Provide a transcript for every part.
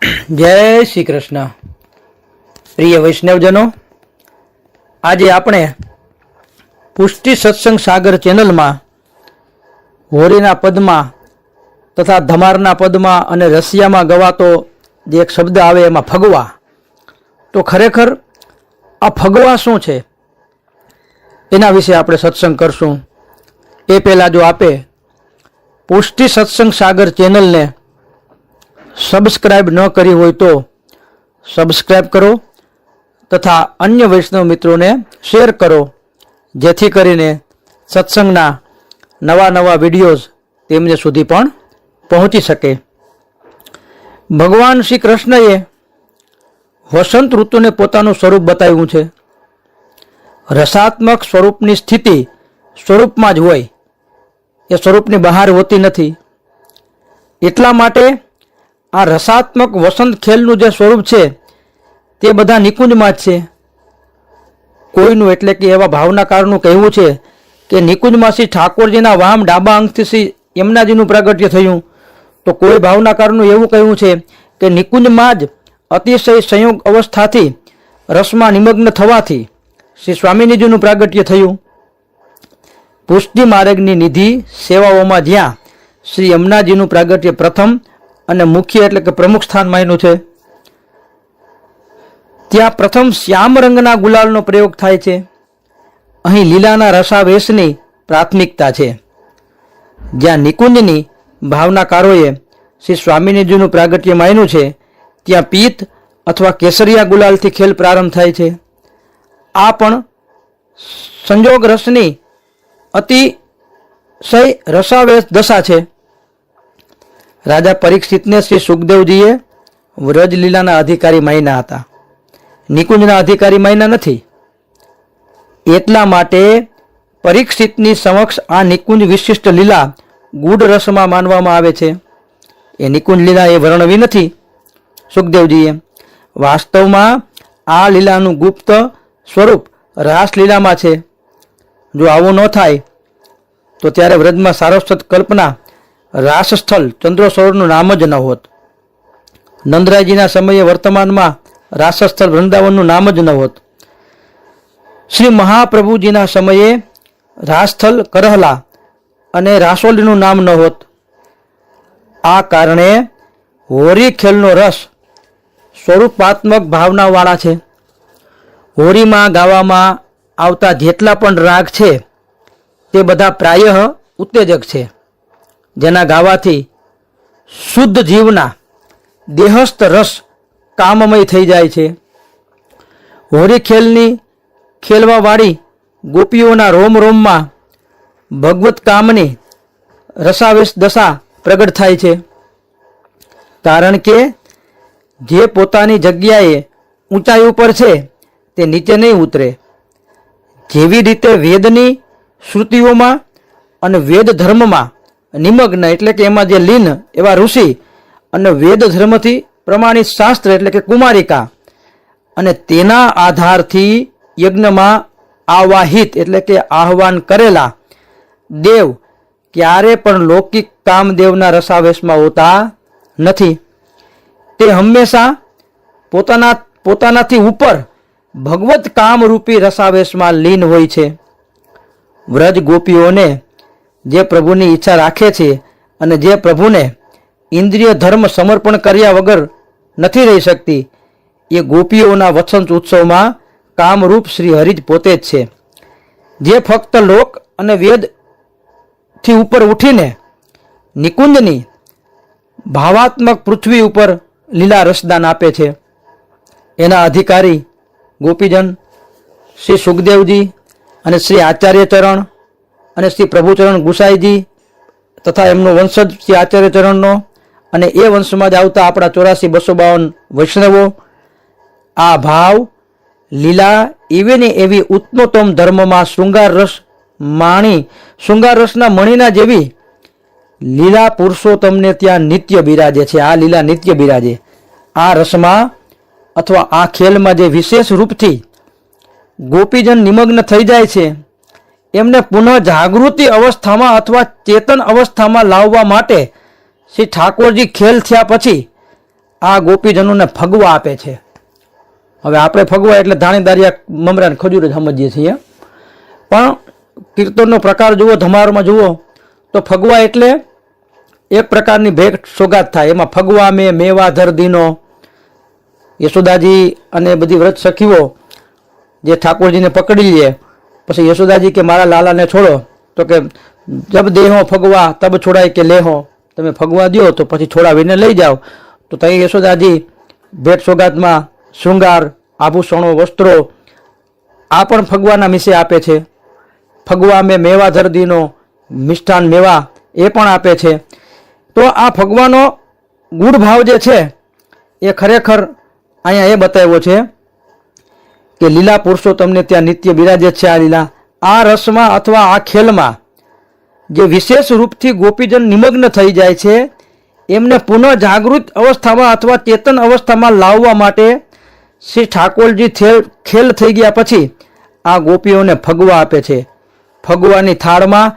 જય શ્રી કૃષ્ણ. પ્રિય વૈષ્ણવજનો, આજે આપણે પુષ્ટિ સત્સંગ સાગર ચેનલમાં હોરીના પદમાં તથા ધમારના પદમાં અને રસિયામાં ગવાતો જે એક શબ્દ આવે એમાં ફગવા, તો ખરેખર આ ફગવા શું છે એના વિશે આપણે સત્સંગ કરશું. એ પહેલાં જો આપે પુષ્ટિ સત્સંગ સાગર ચેનલને સબસ્ક્રાઈબ ન કરી હોય તો સબસ્ક્રાઈબ કરો તથા અન્ય વૈષ્ણવ મિત્રોને શેર કરો, જેથી કરીને સત્સંગના નવા નવા વિડીયોઝ તેમને સુધી પણ પહોંચી શકે. ભગવાન શ્રી કૃષ્ણએ વસંત ઋતુને પોતાનું સ્વરૂપ બતાવ્યું છે. રસાત્મક સ્વરૂપની સ્થિતિ સ્વરૂપમાં જ હોય, એ સ્વરૂપની બહાર હોતી નથી. એટલા માટે આ રસાત્મક વસંત ખેલનું જે સ્વરૂપ છે તે બધા નિકુંજમાં જ છે. કોઈનું એટલે કે એવા ભાવનાકારનું કહેવું છે કે નિકુંજમાં શ્રી ઠાકોરજીના વામ ડાબા અંગથી શ્રી યમુનાજીનું પ્રાગટ્ય થયું, તો કોઈ ભાવનાકારનું એવું કહેવું છે કે નિકુંજમાં જ અતિશય સંયોગ અવસ્થાથી રસમાં નિમગ્ન થવાથી શ્રી સ્વામિનીજીનું પ્રાગટ્ય થયું. પુષ્ટિ માર્ગની નિધિ સેવાઓમાં જ્યાં શ્રી યમુનાજીનું પ્રાગટ્ય પ્રથમ અને મુખ્ય એટલે કે પ્રમુખ સ્થાન માન્યું છે, ત્યાં પ્રથમ શ્યામ રંગના ગુલાલનો પ્રયોગ થાય છે. અહીં લીલાના રસાવેશની પ્રાથમિકતા છે. જ્યાં નિકુંજની ભાવનાકારોએ શ્રી સ્વામિનીજીનું પ્રાગટ્ય માન્યું છે, ત્યાં પિત્ત અથવા કેસરિયા ગુલાલથી ખેલ પ્રારંભ થાય છે. આ પણ સંજોગ રસની અતિશય રસાવેશ દશા છે. રાજા પરીક્ષિતને શ્રી સુખદેવજીએ વ્રજલીલાના અધિકારી માન્યા હતા, નિકુંજના અધિકારી માન્યા નથી. એટલા માટે પરીક્ષિતની સમક્ષ આ નિકુંજ વિશિષ્ટ લીલા ગૂઢ રસમાં માનવામાં આવે છે. એ નિકુંજ લીલા એ વર્ણવી નથી સુખદેવજીએ. વાસ્તવમાં આ લીલાનું ગુપ્ત સ્વરૂપ રાસલીલામાં છે. જો આવું ન થાય તો ત્યારે વ્રજમાં સારસ્વત કલ્પના રાસસ્થળ ચંદ્રસરોવરનું નામ જ ન હોત. નંદરાયજીના સમયે વર્તમાનમાં રાસસ્થળ વૃંદાવનનું નામ જ ન હોત. શ્રી મહાપ્રભુજીના સમયે રાસસ્થળ કરહલા અને રાસોલીનું નામ ન હોત. આ કારણે હોરી ખેલનો રસ સ્વરૂપાત્મક ભાવનાવાળા છે. હોરીમાં ગાવામાં આવતા જેટલા પણ રાગ છે તે બધા પ્રાયઃ ઉત્તેજક છે, જેના ગાવાથી શુદ્ધ જીવના દેહસ્થ રસ કામમય થઈ જાય છે. હોરી ખેલની ખેલવાવાળી ગોપીઓના રોમ રોમમાં ભગવત કામની રસાવેશ દશા પ્રગટ થાય છે. કારણ કે જે પોતાની જગ્યાએ ઊંચાઈ ઉપર છે તે નીચે નહીં ઉતરે. જેવી રીતે વેદની શ્રુતિઓમાં અને વેદ ધર્મમાં નિમગ્ન એટલે કે એમાં જે લીન એવા ઋષિ અને વેદ ધર્મથી પ્રમાણિત શાસ્ત્ર એટલે કે કુમારિકા અને તેના આધારથી યજ્ઞમાં આવાહિત એટલે કે આહવાન કરેલા દેવ ક્યારે પણ લૌકિક કામદેવના રસાવેશમાં હોતા નથી. તે હંમેશા પોતાનાથી ઉપર ભગવત કામરૂપી રસાવેશમાં લીન હોય છે. વ્રજ ગોપીઓને જે પ્રભુની ઈચ્છા રાખે છે અને જે પ્રભુને ઇન્દ્રિય ધર્મ સમર્પણ કર્યા વગર નથી રહી શકતી, એ ગોપીઓના વસંત ઉત્સવમાં કામરૂપ શ્રી હરિ જ પોતે જ છે. જે ફક્ત લોક અને વેદથી ઉપર ઉઠીને નિકુંજની ભાવાત્મક પૃથ્વી ઉપર લીલા રસદાન આપે છે, એના અધિકારી ગોપીજન શ્રી સુખદેવજી અને શ્રી આચાર્યચરણ અને શ્રી પ્રભુચરણ ગુસાઈજી તથા એમનો વંશજ શ્રી આચાર્યચરણનો અને એ વંશમાં જ આવતા આપણા 84,252 વૈષ્ણવો આ ભાવ લીલા એવી ને એવી ઉત્તમોત્તમ ધર્મમાં શૃંગાર રસના મણીના જેવી લીલા પુરુષો તમને ત્યાં નિત્ય બિરાજે છે. આ લીલા નિત્ય બિરાજે. આ રસમાં અથવા આ ખેલમાં જે વિશેષ રૂપથી ગોપીજન નિમગ્ન થઈ જાય છે, એમને પુનઃ જાગૃતિ અવસ્થામાં અથવા ચેતન અવસ્થામાં લાવવા માટે શ્રી ઠાકોરજી ખેલ થયા પછી આ ગોપીજનોને ફગવા આપે છે. હવે આપણે ફગવા એટલે ધાણીદારિયા મમરા ને ખજૂર જ સમજીએ છીએ, પણ કીર્તનનો પ્રકાર જુઓ, ધમારમાં જુઓ તો ફગવા એટલે એક પ્રકારની ભેટ સોગાત થાય. એમાં ફગવા મેં મેવા ધર દીનો, યશોદાજી અને બધી વ્રત સખીઓ જે ઠાકોરજીને પકડી લે, પછી યશોદાજી કે મારા લાલાને છોડો, તો કે જબ દેહો ફગવા તબ છોડાય કે લેહો, તમે ફગવા દો તો પછી છોડાવીને લઈ જાઓ. તો ત્યાં યશોદાજી ભેટ સોગાતમાં શૃંગાર, આભૂષણો, વસ્ત્રો આ પણ ફગવાના મિશે આપે છે. ફગવા મેં મેવા ધરદીનો, મિષ્ટાન મેવા એ પણ આપે છે. તો આ ફગવાનો ગુઢ ભાવ જે છે એ ખરેખર અહીંયા એ બતાવ્યો છે કે લીલા પુરુષો તમને ત્યાં નિત્ય બિરાજે છે. આ લીલા, આ રસમાં અથવા આ ખેલમાં જે વિશેષ રૂપથી ગોપીજન નિમગ્ન થઈ જાય છે એમને પુનઃ જાગૃત અવસ્થામાં અથવા ચેતન અવસ્થામાં લાવવા માટે શ્રી ઠાકોરજી ખેલ થઈ ગયા પછી આ ગોપીઓને ફગવા આપે છે. ફગવાની થાળમાં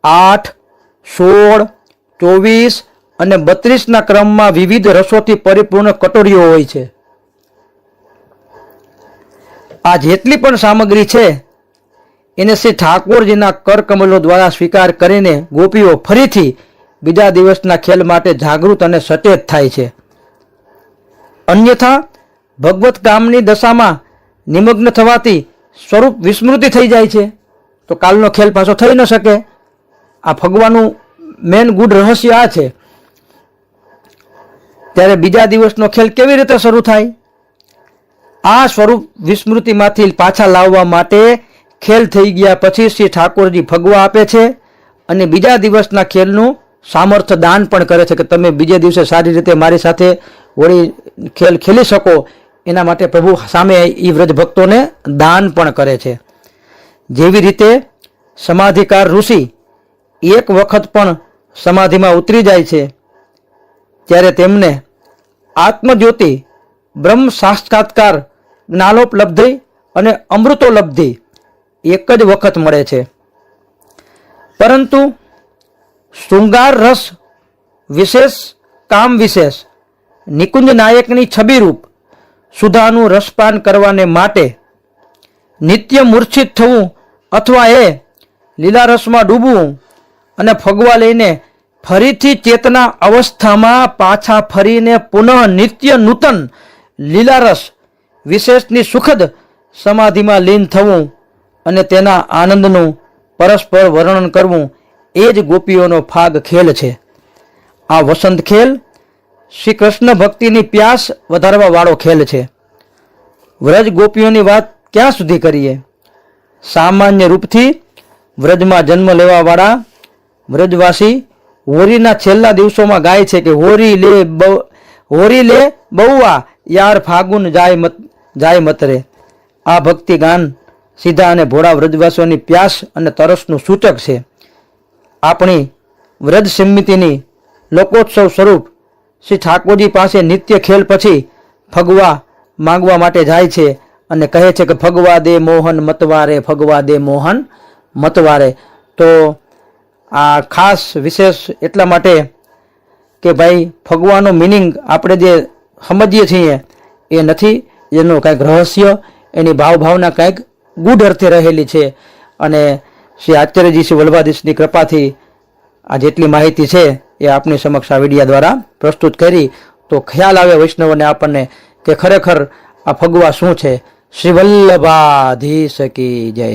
8, 16, 24 અને 32ના ક્રમમાં વિવિધ રસોથી પરિપૂર્ણ કટોરીઓ હોય છે. આ જેટલી પણ સામગ્રી છે એને શ્રી ઠાકોરજીના કરકમલો દ્વારા સ્વીકાર કરીને ગોપીઓ ફરીથી બીજા દિવસના ખેલ માટે જાગૃત અને સચેત થાય છે. અન્યથા ભગવત કામની દશામાં નિમગ્ન થવાથી સ્વરૂપ વિસ્મૃતિ થઈ જાય છે, તો કાલનો ખેલ પાછો થઈ ન શકે. આ ફગવાનું મેન ગુડ રહસ્ય આ છે. ત્યારે બીજા દિવસનો ખેલ કેવી રીતે શરૂ થાય? આ સ્વરૂપ વિસ્મૃતિમાંથી પાછા લાવવા માટે ખેલ થઈ ગયા પછી શ્રી ઠાકોરજી ફગવા આપે છે અને બીજા દિવસના ખેલનું સામર્થ્ય દાન પણ કરે છે કે તમે બીજે દિવસે સારી રીતે મારી સાથે વળી ખેલ ખેલી શકો. એના માટે પ્રભુ સામે એ વ્રજ ભક્તોને દાન પણ કરે છે. જેવી રીતે સમાધિકાર ઋષિ એક વખત પણ સમાધિમાં ઉતરી જાય છે ત્યારે તેમને આત્મજ્યોતિ, બ્રહ્મ સાક્ષાત્કાર, જ્ઞાનોપલબ્ધિ અને અમૃતોપલબ્ધિ એક જ વખત મળે છે. પરંતુ શૃંગાર રસ વિશેષ કામ વિશેષ નિકુંજ નાયકની છબીરૂપ સુધાનું રસપાન કરવાને માટે નિત્ય મૂર્છિત થવું અથવા એ લીલા રસમાં ડૂબવું અને ફગવા લઈને ફરીથી ચેતના અવસ્થામાં પાછા ફરીને પુનઃ નિત્ય નૂતન લીલારસ વિશેષની સુખદ સમાધિમાં લીન થવું અને તેના આનંદનું પરસ્પર વર્ણન કરવું એ જ ગોપીઓનો ફાગ ખેલ છે. આ વસંત ખેલ શ્રી કૃષ્ણ ભક્તિની પ્યાસ વધારવા વાળો ખેલ છે. વ્રજ ગોપીઓની વાત ક્યાં સુધી કરીએ? સામાન્ય રૂપથી વ્રજમાં જન્મ લેવા વાળા વ્રજવાસી હોરીના છેલ્લા દિવસોમાં ગાય છે કે હોરી લે બહુઆ યાર ફાગુન જાય મતરે. આ ભક્તિ ગાન સીધા અને ભોળા વ્રજવાસીઓની પ્યાસ અને તરસનું સૂચક છે. આપણી વ્રજ સમિતિની લોકોત્સવ સ્વરૂપ શ્રી ઠાકોરજી પાસે નિત્ય ખેલ પછી ફગવા માંગવા માટે જાય છે અને કહે છે કે ફગવા દે મોહન મતવારે, ફગવા દે મોહન મતવારે. તો આ ખાસ વિશેષ એટલા માટે કે ભાઈ ફગવાનો મિનિંગ આપણે જે સમજીએ છીએ એ નથી, એનું કંઈક રહસ્ય, એની ભાવના કંઈક ગૂઢ અર્થે રહેલી છે. અને શ્રી આચાર્યજી શ્રી વલ્લભાધીશની કૃપાથી આ જેટલી માહિતી છે એ આપની સમક્ષ આ વિડિયા દ્વારા પ્રસ્તુત કરી તો ખ્યાલ આવે વૈષ્ણવને આપણને કે ખરેખર આ ફગવા શું છે. શ્રી વલ્લભાધીશ કી જય.